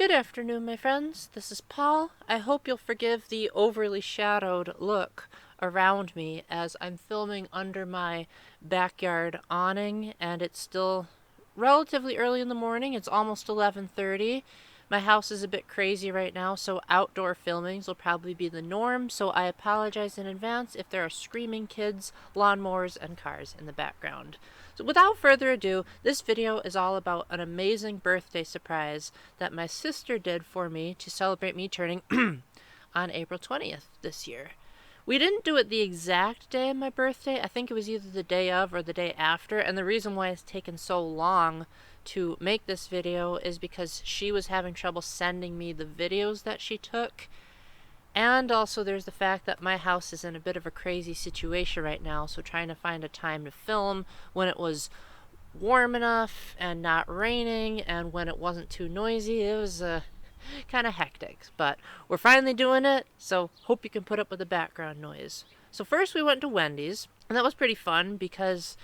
Good afternoon, my friends. This is Paul. I hope you'll forgive the overly shadowed look around me as I'm filming under my backyard awning, and it's still relatively early in the morning. It's almost 11:30. My house is a bit crazy right now, so outdoor filmings will probably be the norm, so I apologize in advance if there are screaming kids, lawnmowers, and cars in the background. So without further ado, this video is all about an amazing birthday surprise that my sister did for me to celebrate me turning on April 20th this year. We didn't do it the exact day of my birthday. I think it was either the day of or the day after, and the reason why it's taken so long to make this video is because she was having trouble sending me the videos that she took. And also there's the fact that my house is in a bit of a crazy situation right now, so trying to find a time to film when it was warm enough and not raining and when it wasn't too noisy, it was kind of hectic. But we're finally doing it, so hope you can put up with the background noise. So first we went to Wendy's, and that was pretty fun because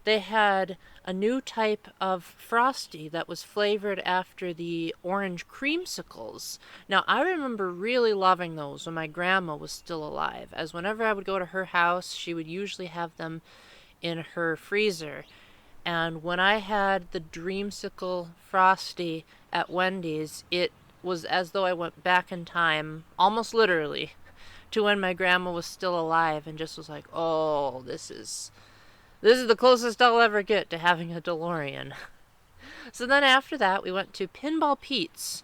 they had a new type of Frosty that was flavored after the orange creamsicles. Now, I remember really loving those when my grandma was still alive, as whenever I would go to her house, she would usually have them in her freezer. And when I had the Dreamsicle Frosty at Wendy's, it was as though I went back in time, almost literally, to when my grandma was still alive and just was like, oh, this is the closest I'll ever get to having a DeLorean. So then after that, we went to Pinball Pete's,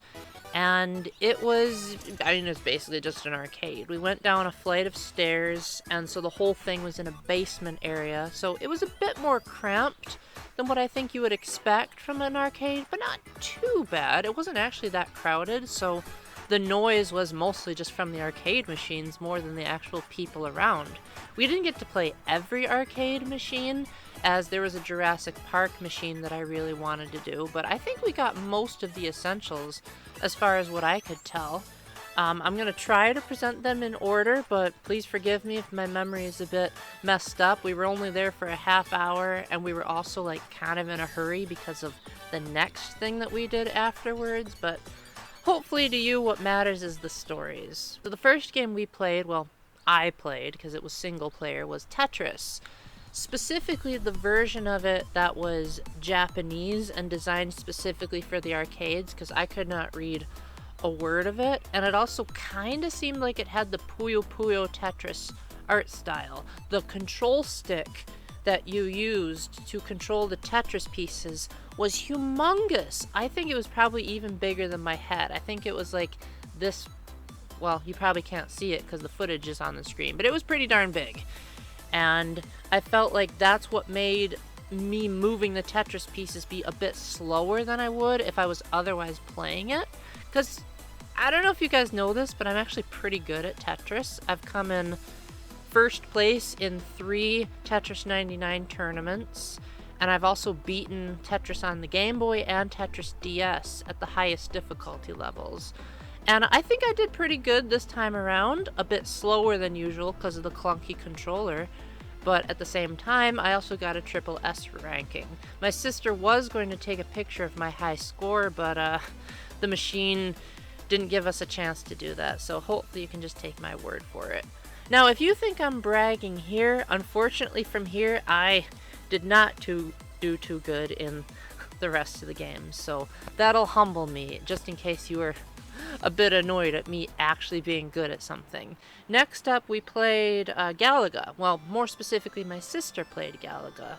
and it's basically just an arcade. We went down a flight of stairs, and so the whole thing was in a basement area, so it was a bit more cramped than what I think you would expect from an arcade, but not too bad. It wasn't actually that crowded, so the noise was mostly just from the arcade machines more than the actual people around. We didn't get to play every arcade machine, as there was a Jurassic Park machine that I really wanted to do, but I think we got most of the essentials as far as what I could tell. I'm going to try to present them in order, but please forgive me if my memory is a bit messed up. We were only there for a half hour, and we were also kind of in a hurry because of the next thing that we did afterwards, but hopefully to you what matters is the stories. So the first game we played, well, I played because it was single player, was Tetris. Specifically the version of it that was Japanese and designed specifically for the arcades, because I could not read a word of it, and it also kind of seemed like it had the Puyo Puyo Tetris art style. The control stick that you used to control the Tetris pieces was humongous. I think it was probably even bigger than my head. I think it was like this. Well, you probably can't see it because the footage is on the screen, but it was pretty darn big. And I felt like that's what made me moving the Tetris pieces be a bit slower than I would if I was otherwise playing it. Because I don't know if you guys know this, but I'm actually pretty good at Tetris. I've come in first place in 3 Tetris 99 tournaments, and I've also beaten Tetris on the Game Boy and Tetris DS at the highest difficulty levels. And I think I did pretty good this time around, a bit slower than usual because of the clunky controller, but at the same time I also got a triple S ranking. My sister was going to take a picture of my high score, but the machine didn't give us a chance to do that, so hopefully you can just take my word for it. Now, if you think I'm bragging here, unfortunately from here, I did not do too good in the rest of the game, so that'll humble me, just in case you were a bit annoyed at me actually being good at something. Next up, we played Galaga. Well, more specifically, my sister played Galaga,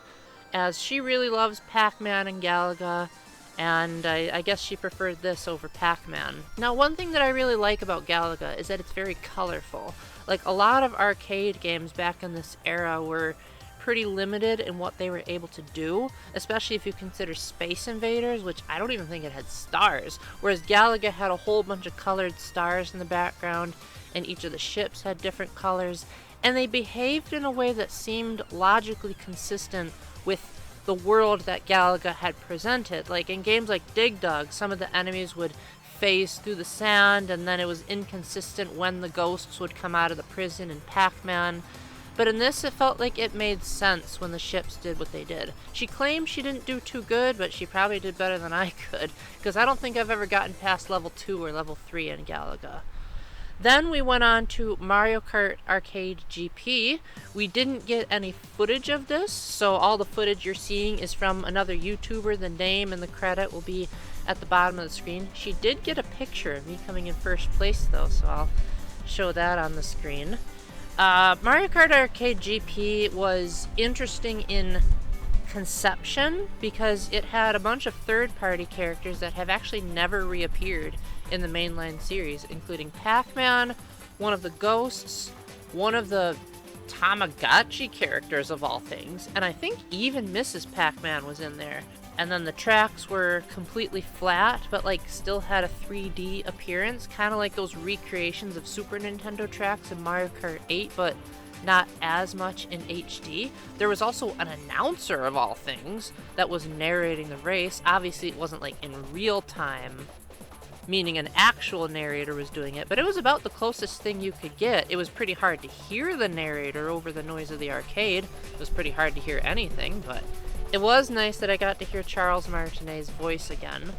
as she really loves Pac-Man and Galaga, and I guess she preferred this over Pac-Man. Now, one thing that I really like about Galaga is that it's very colorful. Like, a lot of arcade games back in this era were pretty limited in what they were able to do, especially if you consider Space Invaders, which I don't even think it had stars, whereas Galaga had a whole bunch of colored stars in the background, and each of the ships had different colors, and they behaved in a way that seemed logically consistent with the world that Galaga had presented. Like in games like Dig Dug, some of the enemies would phase through the sand, and then it was inconsistent when the ghosts would come out of the prison in Pac-Man. but in this it felt like it made sense when the ships did what they did. She claimed she didn't do too good, but she probably did better than I could, because I don't think I've ever gotten past level 2 or level 3 in Galaga. Then we went on to Mario Kart Arcade GP. We didn't get any footage of this, so all the footage you're seeing is from another YouTuber. The name and the credit will be at the bottom of the screen. She did get a picture of me coming in first place though, so I'll show that on the screen. Mario Kart Arcade GP was interesting in conception because it had a bunch of third-party characters that have actually never reappeared in the mainline series, including Pac-Man, one of the ghosts, one of the Tamagotchi characters of all things, and I think even Mrs. Pac-Man was in there. And then the tracks were completely flat, but like still had a 3D appearance, kind of like those recreations of Super Nintendo tracks in Mario Kart 8, but not as much in HD. There was also an announcer of all things that was narrating the race. Obviously it wasn't like in real time, meaning an actual narrator was doing it, but it was about the closest thing you could get. It was pretty hard to hear the narrator over the noise of the arcade. It was pretty hard to hear anything, but it was nice that I got to hear Charles Martinet's voice again.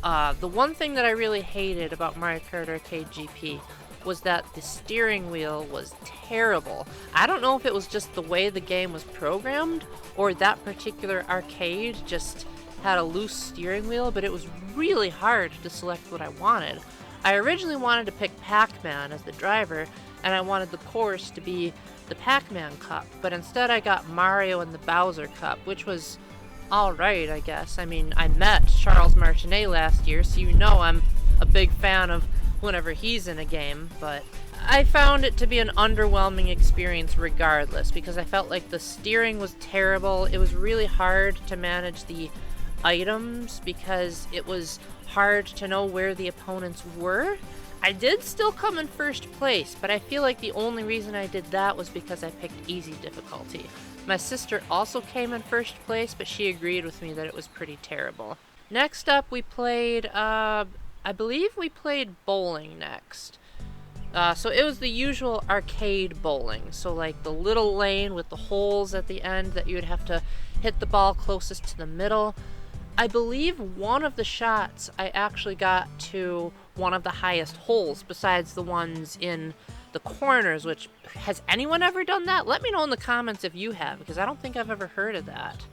The one thing that I really hated about Mario Kart Arcade GP was that the steering wheel was terrible. I don't know if it was just the way the game was programmed, or that particular arcade just had a loose steering wheel, but it was really hard to select what I wanted. I originally wanted to pick Pac-Man as the driver, and I wanted the course to be the Pac-Man Cup, but instead I got Mario and the Bowser Cup, which was alright, I guess. I mean, I met Charles Martinet last year, so you know I'm a big fan of whenever he's in a game, but I found it to be an underwhelming experience regardless, because I felt like the steering was terrible. It was really hard to manage the items because it was hard to know where the opponents were. I did still come in first place, but I feel like the only reason I did that was because I picked easy difficulty. My sister also came in first place, but she agreed with me that it was pretty terrible. Next up, we played, I believe we played bowling next. So it was the usual arcade bowling, so like the little lane with the holes at the end that you would have to hit the ball closest to the middle. I believe one of the shots I actually got to one of the highest holes besides the ones in the corners, which, has anyone ever done that? Let me know in the comments if you have, because I don't think I've ever heard of that.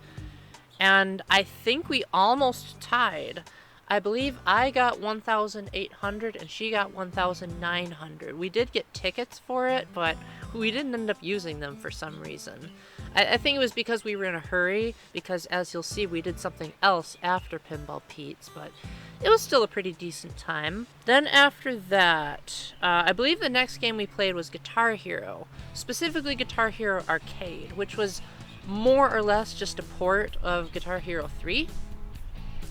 And I think we almost tied. I believe I got 1,800 and she got 1,900. We did get tickets for it, but we didn't end up using them for some reason. I think it was because we were in a hurry, because as you'll see, we did something else after Pinball Pete's, but it was still a pretty decent time. Then after that, I believe the next game we played was Guitar Hero, specifically Guitar Hero Arcade, which was more or less just a port of Guitar Hero 3.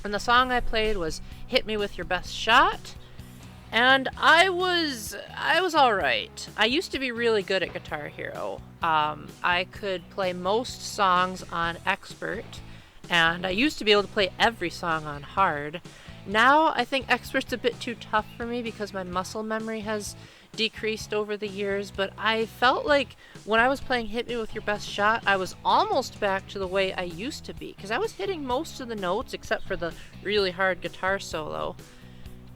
And the song I played was Hit Me With Your Best Shot. And I was alright. I used to be really good at Guitar Hero. I could play most songs on Expert, and I used to be able to play every song on Hard. Now I think Expert's a bit too tough for me because my muscle memory has decreased over the years, but I felt like when I was playing Hit Me With Your Best Shot, I was almost back to the way I used to be, because I was hitting most of the notes except for the really hard guitar solo.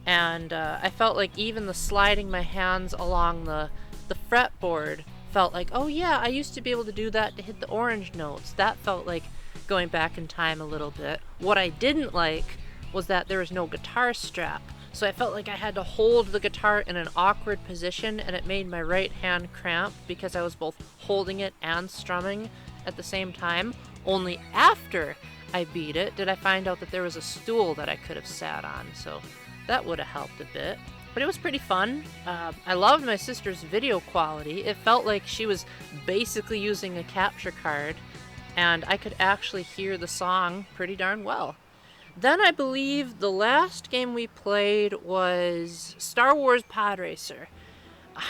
And I felt like even the sliding my hands along the fretboard felt like, oh yeah, I used to be able to do that to hit the orange notes. That felt like going back in time a little bit. What I didn't like was that there was no guitar strap. So I felt like I had to hold the guitar in an awkward position, and it made my right hand cramp because I was both holding it and strumming at the same time. Only after I beat it did I find out that there was a stool that I could have sat on, so that would have helped a bit. But it was pretty fun. I loved my sister's video quality. It felt like she was basically using a capture card, and I could actually hear the song pretty darn well. Then I believe the last game we played was Star Wars Pod Racer.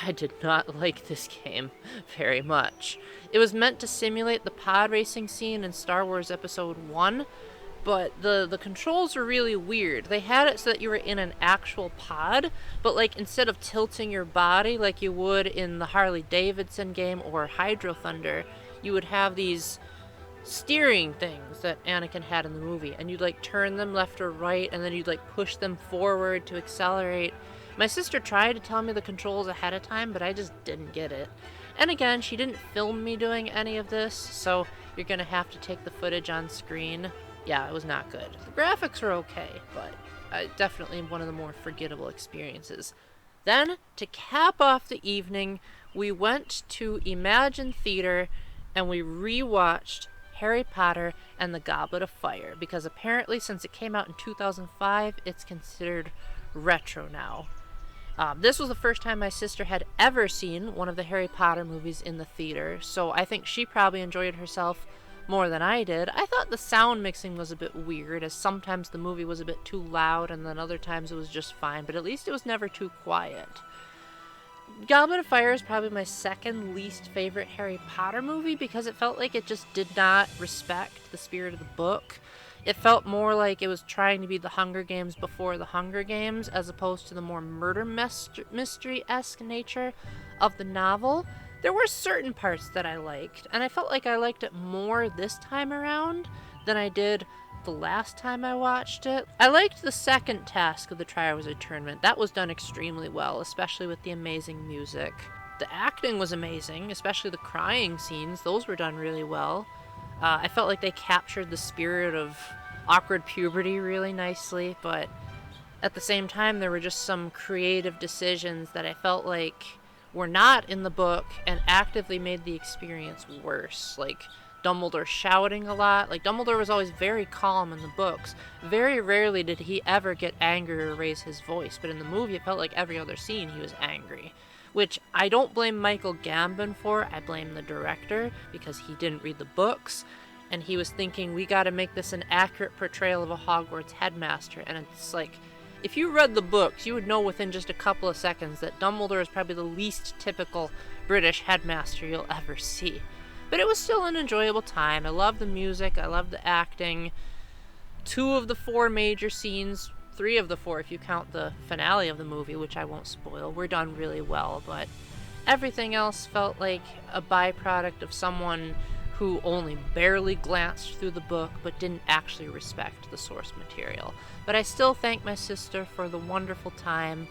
I did not like this game very much. It was meant to simulate the pod racing scene in Star Wars Episode 1, but the controls were really weird. They had it so that you were in an actual pod, but like instead of tilting your body like you would in the Harley Davidson game or Hydro Thunder, you would have these steering things that Anakin had in the movie, and you'd like turn them left or right, and then you'd like push them forward to accelerate. My sister tried to tell me the controls ahead of time, but I just didn't get it. And again, she didn't film me doing any of this, so you're gonna have to take the footage on screen. Yeah, it was not good. The graphics were okay, but definitely one of the more forgettable experiences. Then, to cap off the evening, we went to Imagine Theater and we rewatched Harry Potter and the Goblet of Fire, because apparently since it came out in 2005, it's considered retro now. This was the first time my sister had ever seen one of the Harry Potter movies in the theater, so I think she probably enjoyed herself more than I did. I thought the sound mixing was a bit weird, as sometimes the movie was a bit too loud and then other times it was just fine, but at least it was never too quiet. Goblet of Fire is probably my second least favorite Harry Potter movie because it felt like it just did not respect the spirit of the book. It felt more like it was trying to be the Hunger Games before the Hunger Games, as opposed to the more murder mystery-esque nature of the novel. There were certain parts that I liked, and I felt like I liked it more this time around than I did the last time I watched it. I liked the second task of the Triwizard Tournament. That was done extremely well, especially with the amazing music. The acting was amazing, especially the crying scenes. Those were done really well. I felt like they captured the spirit of awkward puberty really nicely, but at the same time there were just some creative decisions that I felt like were not in the book and actively made the experience worse. Like Dumbledore shouting a lot. Like, Dumbledore was always very calm in the books. Very rarely did he ever get angry or raise his voice, but in the movie it felt like every other scene he was angry. Which I don't blame Michael Gambon for, I blame the director, because he didn't read the books, and he was thinking, we gotta make this an accurate portrayal of a Hogwarts headmaster, and it's like, if you read the books, you would know within just a couple of seconds that Dumbledore is probably the least typical British headmaster you'll ever see. But it was still an enjoyable time. I loved the music, I loved the acting. 2 of the 4 major scenes, 3 of the 4 if you count the finale of the movie, which I won't spoil, were done really well, but everything else felt like a byproduct of someone who only barely glanced through the book but didn't actually respect the source material. But I still thank my sister for the wonderful time,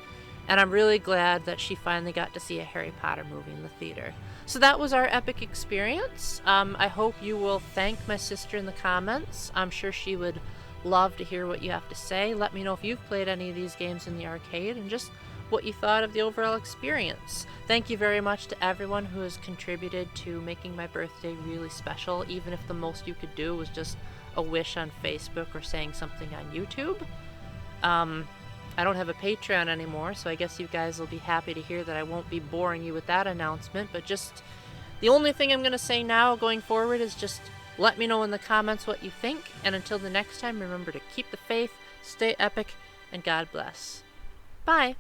and I'm really glad that she finally got to see a Harry Potter movie in the theater. So that was our epic experience. I hope you will thank my sister in the comments. I'm sure she would love to hear what you have to say. Let me know if you've played any of these games in the arcade and just what you thought of the overall experience. Thank you very much to everyone who has contributed to making my birthday really special, even if the most you could do was just a wish on Facebook or saying something on YouTube. I don't have a Patreon anymore, so I guess you guys will be happy to hear that I won't be boring you with that announcement, but just the only thing I'm going to say now going forward is just let me know in the comments what you think, and until the next time, remember to keep the faith, stay epic, and God bless. Bye!